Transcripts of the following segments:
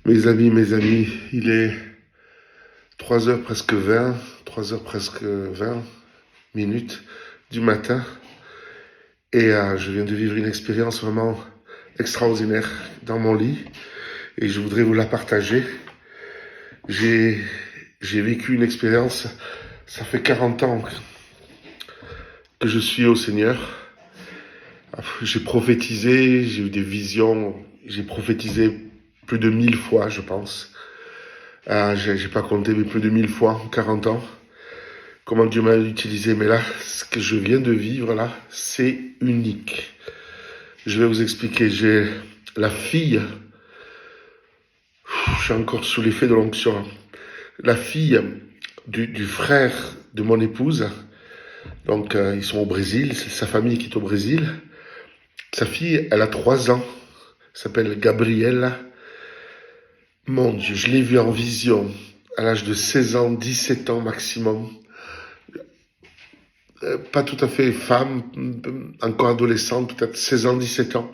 Mes amis, il est 3h presque 20, 3h presque 20 minutes du matin et je viens de vivre une expérience vraiment extraordinaire dans mon lit et je voudrais vous la partager. J'ai, j'ai vécu une expérience, ça fait 40 ans que je suis au Seigneur. J'ai prophétisé, j'ai eu des visions, j'ai prophétisé plus de 1000 fois, je pense. J'ai pas compté, mais plus de 1000 fois en 40 ans. Comment Dieu m'a utilisé. Mais là, ce que je viens de vivre là, c'est unique. Je vais vous expliquer. J'ai la fille, je suis encore sous l'effet de l'onction. La fille du frère de mon épouse, donc ils sont au Brésil, c'est sa famille qui est au Brésil. Sa fille, elle a 3 ans, elle s'appelle Gabriella. Mon Dieu, je l'ai vue en vision à l'âge de 16 ans, 17 ans maximum. Pas tout à fait femme, encore adolescente, peut-être 16 ans, 17 ans,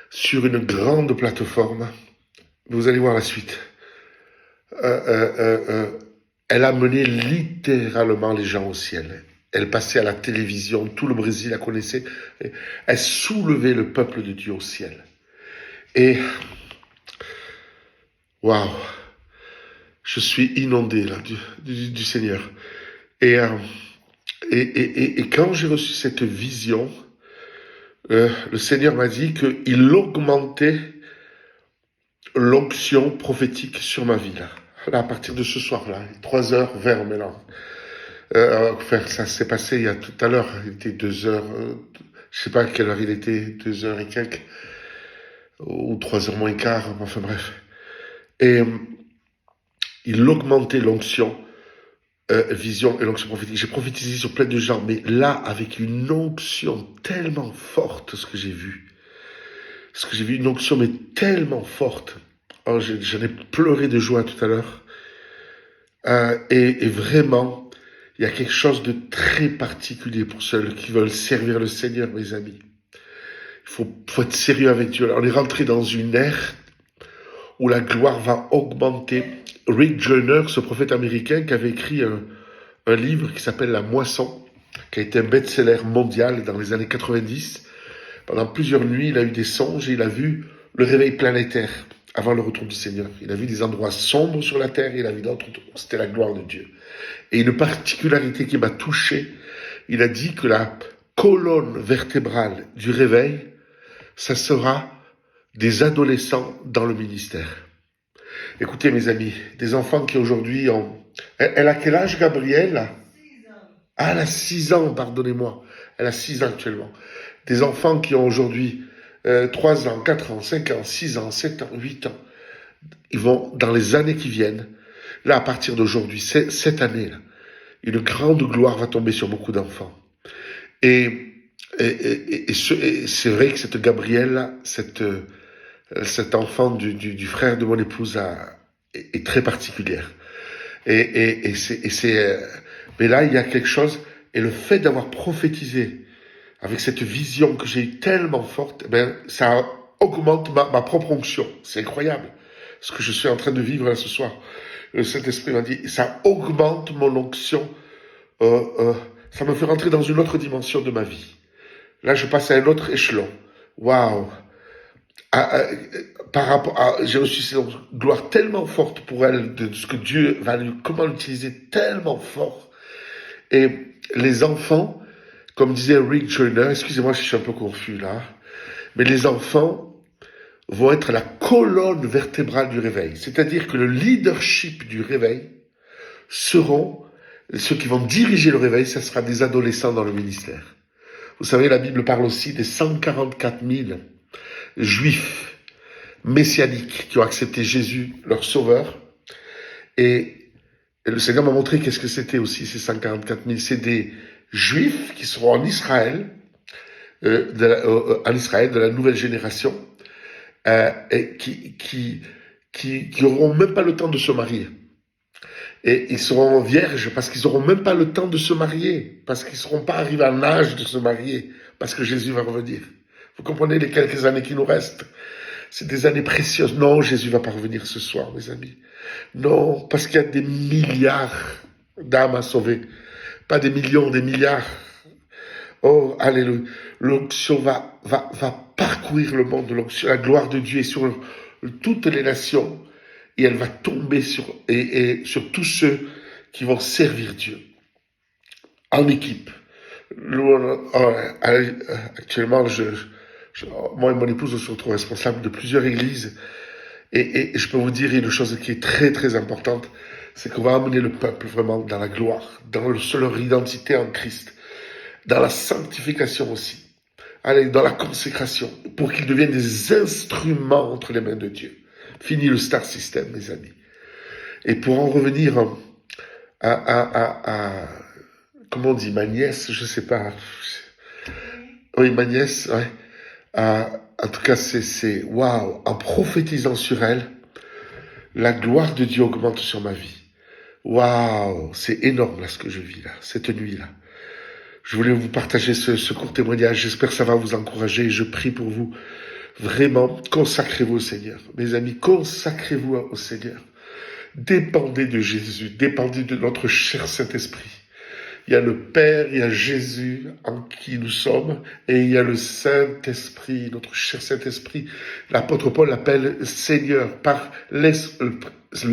sur une grande plateforme. Vous allez voir la suite. Elle a mené littéralement les gens au ciel. Elle passait à la télévision, tout le Brésil la connaissait. Elle soulevait le peuple de Dieu au ciel. Et, waouh, je suis inondé là du Seigneur. Et, et quand j'ai reçu cette vision, le Seigneur m'a dit qu'il augmentait l'onction prophétique sur ma vie. Là, à partir de ce soir-là, 3h20 maintenant. Enfin, ça s'est passé il y a tout à l'heure. Il était 2h. Je sais pas à quelle heure il était, 2h et quelques, ou 3h moins quart. Enfin bref. Et il augmentait l'onction, vision et l'onction prophétique. J'ai prophétisé sur plein de gens, mais là, avec une onction tellement forte, ce que j'ai vu, une onction mais tellement forte. Oh, j'en ai pleuré de joie tout à l'heure. Et vraiment, il y a quelque chose de très particulier pour ceux qui veulent servir le Seigneur, mes amis. Faut être sérieux avec Dieu. On est rentré dans une ère où la gloire va augmenter. Rick Joyner, ce prophète américain qui avait écrit un livre qui s'appelle La Moisson, qui a été un best-seller mondial dans les années 90. Pendant plusieurs nuits, il a eu des songes et il a vu le réveil planétaire avant le retour du Seigneur. Il a vu des endroits sombres sur la terre et il a vu d'autres, c'était la gloire de Dieu. Et une particularité qui m'a touché, il a dit que la colonne vertébrale du réveil, ça sera des adolescents dans le ministère. Écoutez mes amis, des enfants qui aujourd'hui ont... Elle a quel âge, Gabrielle? 6 ans. Ah, elle a 6 ans, pardonnez-moi. Elle a 6 ans actuellement. Des enfants qui ont aujourd'hui 3 ans, 4 ans, 5 ans, 6 ans, 7 ans, 8 ans. Ils vont, dans les années qui viennent, là, à partir d'aujourd'hui, cette année-là, une grande gloire va tomber sur beaucoup d'enfants. Et c'est vrai que cette Gabrielle, cet enfant du frère de mon épouse est très particulière. Mais là, il y a quelque chose, et le fait d'avoir prophétisé avec cette vision que j'ai eue tellement forte, ça augmente ma propre onction. C'est incroyable ce que je suis en train de vivre là ce soir. Le Saint-Esprit m'a dit, ça augmente mon onction, ça me fait rentrer dans une autre dimension de ma vie. Là, je passe à un autre échelon. Waouh! Par rapport à, j'ai reçu cette gloire tellement forte pour elle, de ce que Dieu va comment l'utiliser tellement fort. Et les enfants, comme disait Rick Joyner, excusez-moi, je suis un peu confus là, mais les enfants vont être la colonne vertébrale du réveil. C'est-à-dire que le leadership du réveil seront, ceux qui vont diriger le réveil, ce sera des adolescents dans le ministère. Vous savez, la Bible parle aussi des 144 000 juifs messianiques qui ont accepté Jésus, leur sauveur. Et le Seigneur m'a montré qu'est-ce que c'était aussi, ces 144 000. C'est des juifs qui seront en Israël, de la nouvelle génération, et qui auront même pas le temps de se marier. Et ils seront vierges parce qu'ils auront même pas le temps de se marier, parce qu'ils seront pas arrivés à l'âge de se marier, parce que Jésus va revenir. Vous comprenez les quelques années qui nous restent? C'est des années précieuses. Non, Jésus va pas revenir ce soir, mes amis. Non, parce qu'il y a des milliards d'âmes à sauver. Pas des millions, des milliards. Oh, alléluia. L'onction va parcourir le monde. L'onction, la gloire de Dieu est sur toutes les nations. Et elle va tomber sur tous ceux qui vont servir Dieu. En équipe. Actuellement, moi et mon épouse, on se retrouve responsables de plusieurs églises. Et je peux vous dire une chose qui est très très importante, c'est qu'on va amener le peuple vraiment dans la gloire, dans leur identité en Christ, dans la sanctification aussi, allez, dans la consécration, pour qu'ils deviennent des instruments entre les mains de Dieu. Fini le star system, mes amis. Et pour en revenir à comment on dit, ma nièce, je sais pas. Oui, ma nièce, ouais. En tout cas, c'est waouh. En prophétisant sur elle, la gloire de Dieu augmente sur ma vie. Waouh, c'est énorme là ce que je vis là, cette nuit là. Je voulais vous partager ce court témoignage. J'espère que ça va vous encourager. Je prie pour vous. Vraiment, consacrez-vous au Seigneur. Mes amis, consacrez-vous au Seigneur. Dépendez de Jésus. Dépendez de notre cher Saint-Esprit. Il y a le Père, il y a Jésus en qui nous sommes, et il y a le Saint-Esprit, notre cher Saint-Esprit. L'apôtre Paul l'appelle Seigneur, par le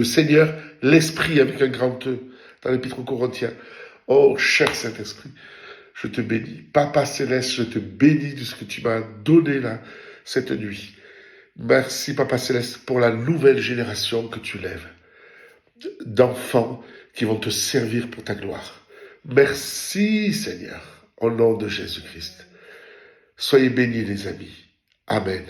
Seigneur, l'Esprit avec un grand E, dans l'Épître aux Corinthiens. Oh, cher Saint-Esprit, je te bénis. Papa Céleste, je te bénis de ce que tu m'as donné là, cette nuit. Merci, Papa Céleste, pour la nouvelle génération que tu lèves, d'enfants qui vont te servir pour ta gloire. Merci, Seigneur, au nom de Jésus-Christ. Soyez bénis, les amis. Amen.